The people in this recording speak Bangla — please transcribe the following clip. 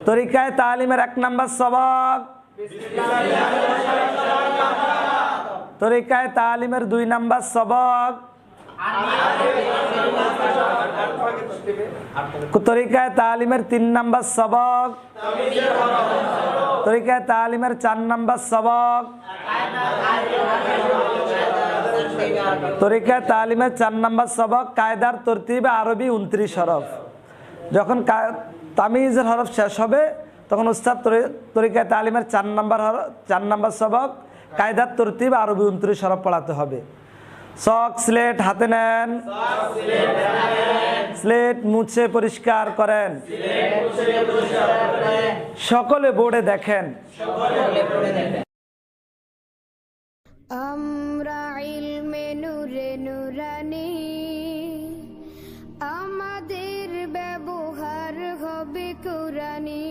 তরিকায়ে তালিমের 1 নম্বর সবক, তরিকায়ে তালিমের 2 নম্বর সবক, তরিকায়ে তালিমের 3 নম্বর সবক, তরিকায়ে তালিমের 4 নম্বর সবক, তরিকায়ে তালিমের 4 নম্বর সবক কায়দার তরতিবে আরবি 29 হরফ। যখন তামিজের হরফ শেষ হবে তখন উস্তাদ তরিকায়ে তালিমের 4 নম্বর সবক কায়দার তরতিবে আরবি 29 হরফ পড়াতে হবে। চক স্লেট হাতে নেন, স্লেট মুছে পরিষ্কার করেন, সকলে বোর্ডে দেখেন।